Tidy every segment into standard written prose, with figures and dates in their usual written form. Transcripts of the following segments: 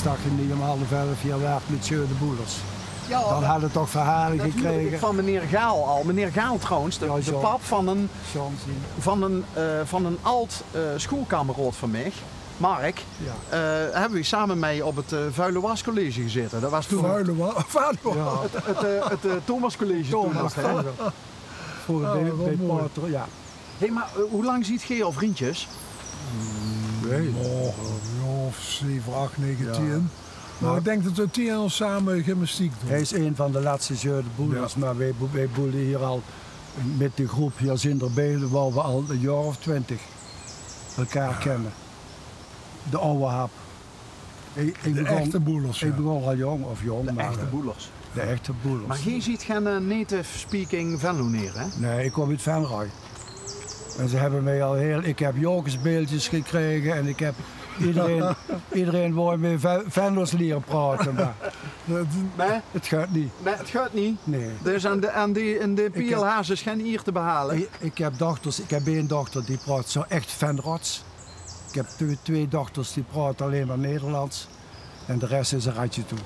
dat je niet om 10:30 hier werd met Jeu de Boelers. Ja, Dan hadden we toch verhalen gekregen. Van meneer Gaal al. Meneer Gaal trouwens, de pap van een oud schoolkamergenoot van mij, Mark, hebben we samen mee op het Vuile Was College gezeten. Dat was toen het Thomas College. Thomas, voor bij Potter, ja. Hey, maar hoe lang ziet je al vriendjes? Nee. 7, 8, 9, 10. Maar ik denk dat we 10 jaar samen gymnastiek doen. Hij is een van de laatste Jeu de Boelers, maar wij boelen hier al met de groep hier Zinderbelen, waar we al een jaar of 20 elkaar kennen. De oude hap. De echte boelers. Ik begon al jong, de echte boelers. De echte boelers. Maar je ziet geen native speaking Venlo neer, hè? Nee, ik kom uit Venray. En ze hebben mij al ik heb jokensbeeldjes gekregen en ik heb iedereen wou met Venlo's leren praten. Maar nee? Het gaat niet. Nee, het gaat niet. Nee. Dus aan de PLH's is geen hier te behalen. Ik heb dochters, ik heb één dochter die praat zo echt Venrots. Ik heb twee dochters die praten alleen maar Nederlands. En de rest is een ratje toe.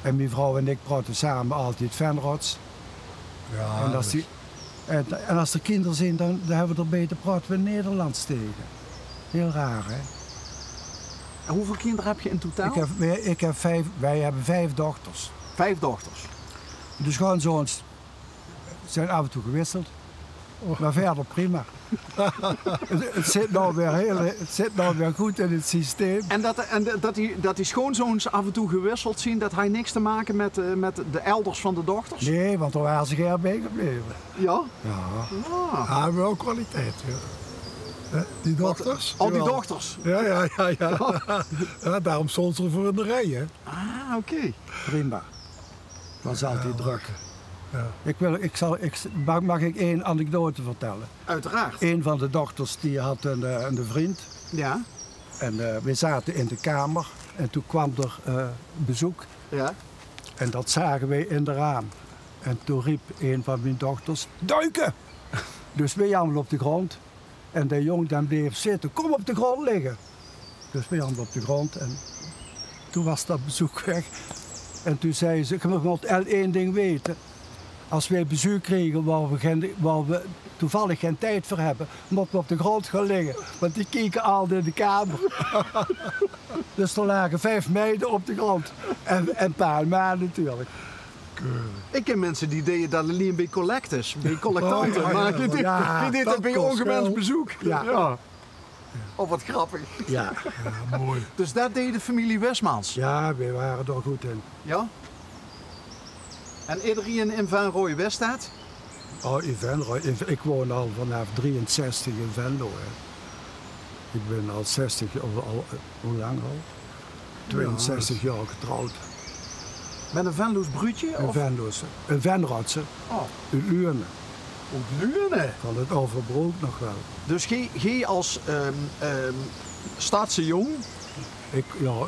En mijn vrouw en ik praten samen altijd Venrots. Ja, en als er kinderen zijn, dan hebben we er beter praten we Nederlands tegen. Heel raar, hè? En hoeveel kinderen heb je in totaal? Wij hebben 5 dochters. 5 dochters? De schoonzoons zijn af en toe gewisseld. Maar verder prima. Het zit nou weer goed in het systeem. En dat die schoonzoons af en toe gewisseld zien, dat heeft niks te maken met de elders van de dochters? Nee, want daar waren ze erbij gebleven. Ja? Ja. Ah, wel kwaliteit. Ja. Die dochters? Al die dochters? Ja. Ja, daarom stond ze voor in de rij, hè. Ah, oké. Prima. Was altijd druk. Ja. Mag ik één anekdote vertellen? Uiteraard. Een van de dochters die had een vriend. Ja. En we zaten in de kamer en toen kwam er bezoek. Ja. En dat zagen wij in de raam. En toen riep een van mijn dochters, duiken! Dus wij allemaal op de grond. En de jong dan bleef zitten, kom op de grond liggen. Dus wij allemaal op de grond en toen was dat bezoek weg. En toen zei ze, je moet één ding weten. Als wij bezoek kregen waar we toevallig geen tijd voor hebben, moeten we op de grond gaan liggen. Want die keken altijd in de kamer. Dus er lagen 5 meiden op de grond. En een paar maanden natuurlijk. Ik ken mensen die deden dat alleen bij collectors, bij collectanten. Maar die deed dat bij ongewenst bezoek. Ja. Oh, wat grappig. Ja, mooi. Dus dat deed de familie Westmans? Ja, wij waren er goed in. Ja? En iedereen in Van Rooij-West staat? Oh, in Venlo. Ik woon al vanaf 63 in Venlo. Hè. Ik ben al 60 jaar, hoe lang al? 62 jaar getrouwd. Met een Venlo's bruutje? Een Venlo's. Een Venrotse. Oh. Uit Luurne. Uit Luurne? Van het Overbroek nog wel. Dus gij als stadse jong?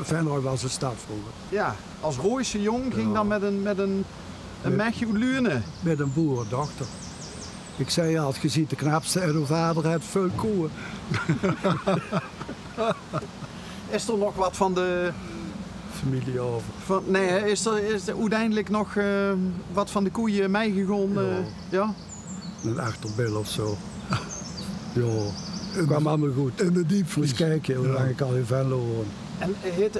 Venlo was een stad vroeger. Ja, als Rooise jong ging dan met een mechje uit Luurne? Met een boerendochter. Ik zei al, je ziet de knapste en uw vader heeft veel koeien. Is er nog wat van de familie over? Is er uiteindelijk nog wat van de koeien meegegaan? Ja? Een achterbil of zo. Ja, het kwam allemaal goed. In de diepvries. Eens kijken hoe lang ik al in Venlo woon. En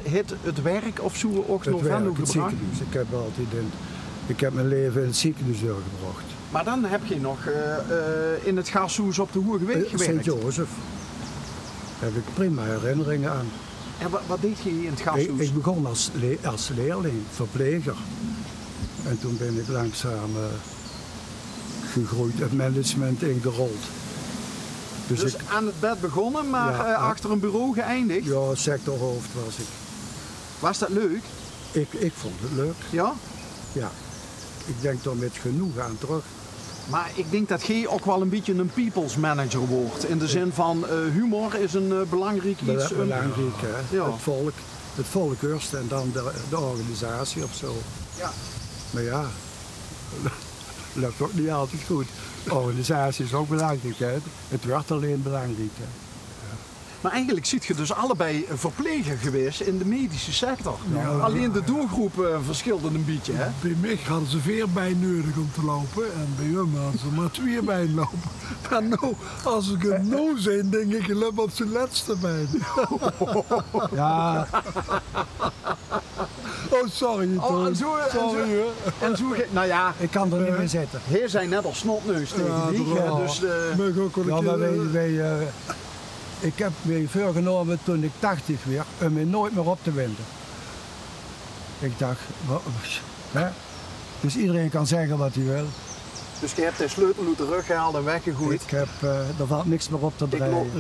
heet het werk of zo ook nog Venlo gebracht? Ziekenhuis. Ik heb mijn leven in het ziekenhuis doorgebracht. Maar dan heb je nog in het gashuis op de Hoergeweeg gewerkt? Sint-Jozef. Daar heb ik prima herinneringen aan. En wat deed je in het gashuis? Ik begon als leerling, verpleger. En toen ben ik langzaam gegroeid, het management ingerold. Dus aan het bed begonnen, maar achter een bureau geëindigd? Ja, sectorhoofd was ik. Was dat leuk? Ik vond het leuk. Ja? Ja. Ik denk er met genoegen aan terug. Maar ik denk dat jij ook wel een beetje een people's manager wordt. In de zin van humor is een belangrijk iets. Belangrijk, hè? Ja. Het volk eerst en dan de organisatie of zo. Ja. Maar ja, dat lukt ook niet altijd goed. De organisatie is ook belangrijk, hè? Het werd alleen belangrijk. Hè? Maar eigenlijk ziet je dus allebei verpleger geweest in de medische sector. Ja. Alleen de doelgroep verschilde een beetje. Hè? Bij mij hadden ze 4 bijen nodig om te lopen en bij hem hadden ze maar 2 bijen lopen. Maar nou, als ik het nou zijn, denk ik, je loopt op zijn laatste bijn. Ja, Oh, sorry. Oh, Toon. en zo, Sorry hoor. en zo, nou ja, ik kan er niet meer zitten. hij zijn net als snotneus tegen die. Ja, Dus, Mag ik ook wel Ja, een maar keer... ik heb mij voorgenomen toen ik 80 werd om me nooit meer op te winden. Ik dacht, hè? Dus iedereen kan zeggen wat hij wil. dus je hebt de sleutel uit de rug gehaald en weggegooid. Ik heb, er valt niks meer op te draaien.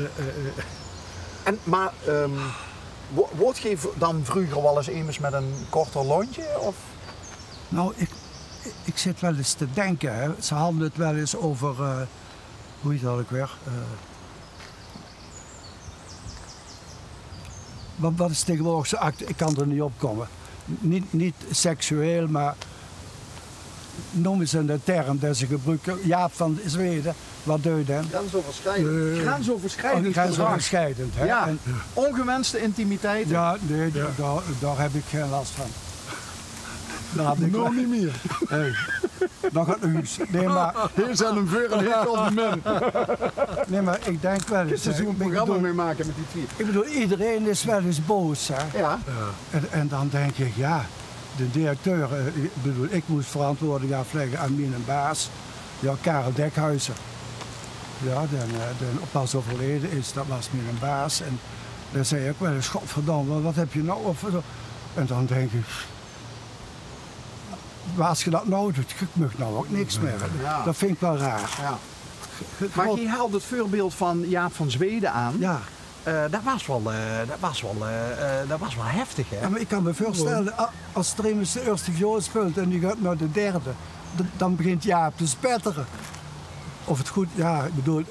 Maar wordt je dan vroeger wel eens met een korter lontje? Of? Nou, ik zit wel eens te denken. Hè. Ze hadden het wel eens over, hoe heet dat ook weer? Wat is tegenwoordig zo ik kan er niet op komen. Niet seksueel, maar noemen ze een term dat ze gebruiken. Jaap van Zweden, wat doe je dan? Grensoverschrijdend. Grensoverschrijdend gedrag. Grensoverschrijdend. Hè? Ja, En, ongewenste intimiteit. ja, nee, daar heb ik geen last van. Daar had ik Nou niet meer. Hey, nog een huis. Hier zijn een vuur en hier komt de min. Nee, maar ik denk wel eens. Er hè, een ik programma bedoel- mee maken met die twee. Ik bedoel, iedereen is wel eens boos. Hè? Ja. En dan denk ik, ja, de directeur, ik bedoel, ik moest verantwoording afleggen aan mijn baas, ja, Karel Dekhuizen. Ja, den pas overleden is, dat was mijn baas. En dan zei ik wel eens, godverdamme, wat heb je nou? En dan denk ik, als je dat nou doet, ik mag nou ook niks meer. Ja. Dat vind ik wel raar. Ja. Maar je haalt het voorbeeld van Jaap van Zweden aan. Ja. Dat was wel heftig, hè? Ja, maar ik kan me voorstellen, als Stremus de eerste viool speelt en die gaat naar de derde, dan begint Jaap te spetteren. Of het goed, ja, ik bedoel,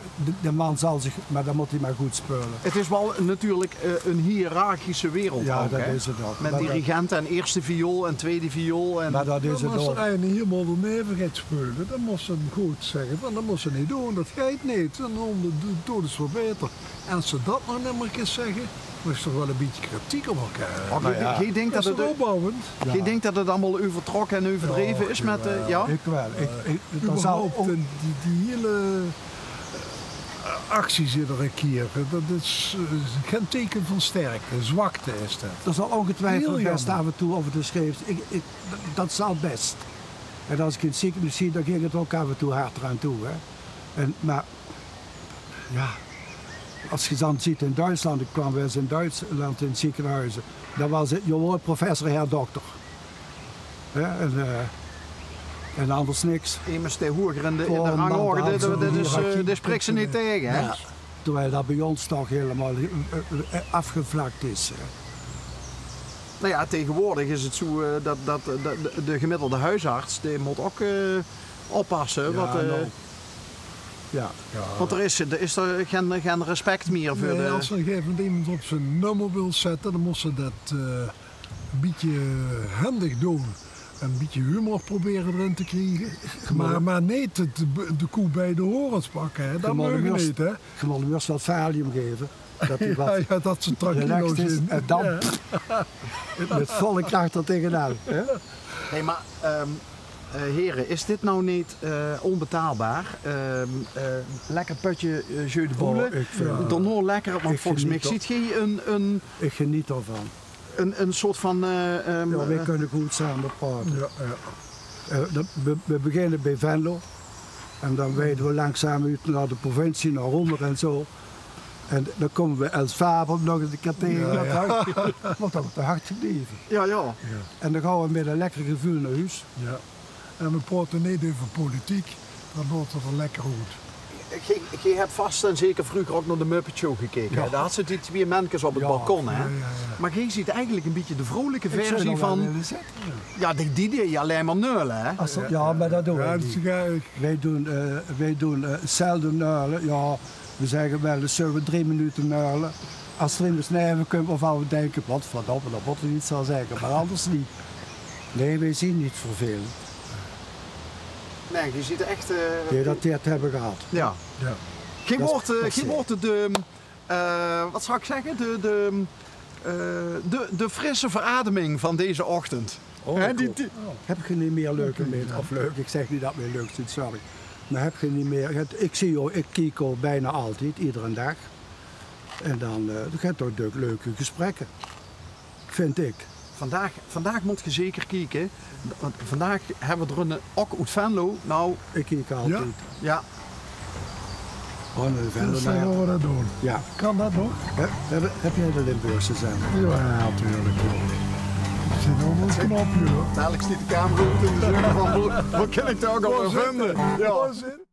de man zal zich, maar dan moet hij maar goed spelen. Het is wel natuurlijk een hiërarchische wereld Ja, ook, dat hè? is het ook. Met Maar dirigenten en eerste viool en tweede viool. En... Maar dat is het als ook. er eigenlijk helemaal de neven gaat spelen, dan moest ze hem goed zeggen. Van, dat moest ze niet doen, dat gaat niet. En dan doet het wel beter. En als ze dat nou niet meer kunnen zeggen, dan is toch wel een beetje kritiek op elkaar. Je denkt Dat dat is het... toch opbouwend? Je denkt dat het allemaal overtrokken en overdreven is met... ja? Ik wel. Dat zal Überhaupt, ook, die hele acties iedere keer, dat is geen teken van sterkte, zwakte is dat. er zal ongetwijfeld Heel best jammer. af en toe over de schreef. Dat zal best. En als ik in het ziekenhuis zie, dan ging het ook af en toe hard eraan toe. Hè. Maar ja, als je dan ziet in Duitsland, ik kwam wel eens in Duitsland in ziekenhuizen, dan was het, je hoort professor, heer dokter. En anders niks. Immers de hoger in de Gewoon rangorde, dan zo'n hiërarchie. dat spreekt ze niet tegen, hè? Ja. Terwijl dat bij ons toch helemaal afgevlakt is. Hè. Nou ja, tegenwoordig is het zo dat de gemiddelde huisarts, die moet ook oppassen. Ja, Ja. Want er is geen respect meer voor Nee, de... als er een gegeven moment iemand op zijn nummer wil zetten, dan moet ze dat een beetje handig doen. Een beetje humor proberen erin te krijgen. Maar niet de koe bij de horens pakken. Hè. Dat mogen we niet. Hè. Je moet hem eerst wat valium geven. Dat hij wat Ja, dat ze tranquilo relaxed is. zijn. En dan met volle kracht er tegenaan. Hè? Hey, maar heren, is dit nou niet onbetaalbaar? Lekker putje jeu de boule. Oh, ik vind- Dan nog lekker, want Ik volgens mij geniet ziet je Ik geniet ervan. een soort van... Ja, wij kunnen goed samen praten. Ja, ja. We beginnen bij Venlo. En dan wijden we langzaam uit naar de provincie, naar Roemer en zo. En dan komen we Els Faber nog eens een keer tegen. Ja, Dat wordt ook te hard gebleven. ja. En dan gaan we met een lekker gevoel naar huis. Ja. En we praten niet over politiek, dan wordt het er lekker goed. Je hebt vast en zeker vroeger ook naar de Muppet Show gekeken. Ja. Hè? Daar had ze die twee mannetjes op het Ja, balkon. Hè? Ja. Maar je ziet eigenlijk een beetje de vrolijke Ik zou versie nog wel van... willen zitten. Ja, die deed je alleen maar neulen. Hè? Ja, maar dat doen we Ja, niet. dus ga ik. Wij doen zelden nuilen. Ja, we zeggen wel eens zullen we 3 minuten nuilen. Als er in de snijven komt of we denken, wat verdomme, dat moet er niet zo zeggen, maar anders niet. Nee, wij zien niet vervelend. Nee, je ziet er echt... Nee, dat hebben we gehad. Ja. Ja. Geen Dat is woord passé. de wat zou ik zeggen? De frisse verademing van deze ochtend. Hè, Heb je niet meer leuke meer? Of leuk, ik zeg niet dat het leuk is, sorry. Maar heb je niet meer... Ik kijk al bijna altijd, iedere dag. En dan gaat toch leuke gesprekken. Vind ik. Vandaag moet je zeker kijken. Want vandaag hebben we er een ook uit Venlo. Nou, Ik kijk altijd. ja. Oh, naar de Venlo, Dus dan gaan we dat doen. Ja. Kan dat nog? Heb jij de Limburgse zender? Ja, natuurlijk. Ik zit allemaal een knopje hoor. Dadelijk stiet de camera uit en de zeggen van, wat kan ik daar ook al vinden? Ja. Zin.